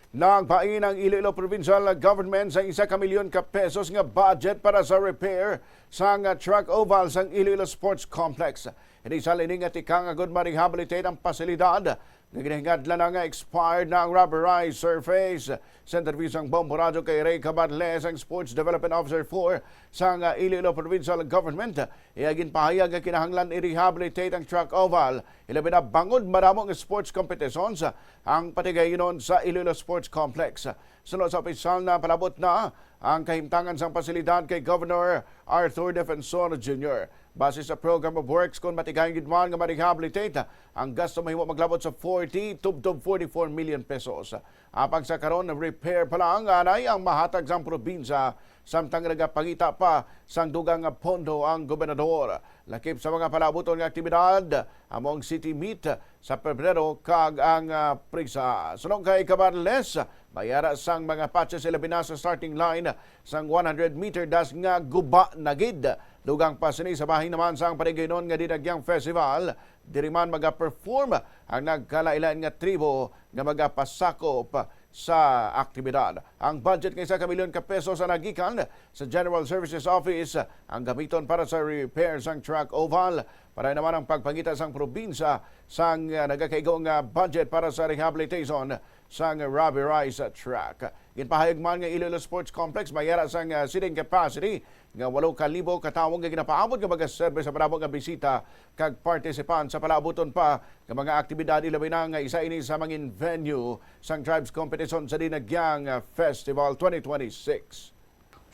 Nagpain ang Iloilo Provincial Government sa 1 ka milyon ka pesos nga budget para sa repair sa track oval sa Iloilo Sports Complex. Hindi sa lining at ikang agad ma-rehabilitate ang pasilidad. Naginahingadla na nga expired na ang rubberized surface. Sa interview sang Bomborado kay Ray Cabadles, ang Sports Development Officer 4 sa Iloilo Provincial Government. Iagin pahayag nga kinahanglan i-rehabilitate ang track oval. Ilabi na bangod maramong sports competitions ang patigayonon sa Iloilo Sports Complex. Sunod sa opisyal na palabot na ang kahimtangan sa pasilidad kay Governor Arthur Defensor Jr. Base sa program of works kung matigayang gidman nga ma-rehabilitate, ang gasto mahimo maglabot sa 40 to 44 million pesos. Apang sa karon repair pa lang anay ang mahatag sa probinsya samtang nagapangita pa sang dugang pondo ang gobernador. Lakip sa mga palabuton nga aktibidad among city meet sa Pebrero kag ang prisa. Sunod kay Cabarles, bayara sang mga patches sila sa starting line sang 100-meter das nga guba nagid. Dugang pa sini sa bahin naman sang paniginon nga dinagyang festival. Diri man maga-perform ang nagkalailan nga tribo nga magapasakop sa aktibidad. Ang budget ng 1 milyon ka pesos sa nagikan sa General Services Office ang gamiton para sa repairs ang track oval. Para naman ang pagpangita sang probinsya sang nagakaigong budget para sa rehabilitation sang rubberized track. Ginpahayag man nga Iloilo Sports Complex mayara sang seating capacity nga 8,000 katawong nga ginapaabot nga mag-serve sa panabong nga bisita kag participant sa palabuton pa nga mga aktibidad ilabi na nga isa ini sa mangin venue sang Tribes Competition sa Dinagyang Festival 2026.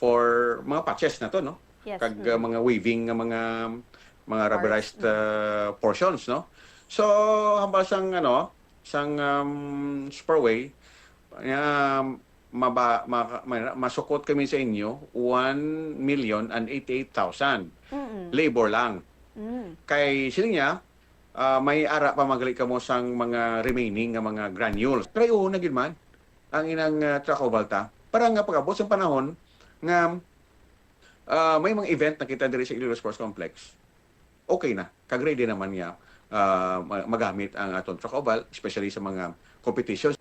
For mga patches na to, no? Yes. Kag mga weaving nga mga rubberized portions, no? So hambal sang sang spurway masukot kami sa inyo 1,088,000 labor lang. Kay sino niya may ara pa magali kamo sang mga remaining nga mga granules. Pero na gid man ang inang track oval ta para nga pagabot sa panahon nga may mga event na kita diri sa Iloilo Sports Complex. Okay na, kag-ready naman niya magamit ang atong track oval, especially sa mga competitions.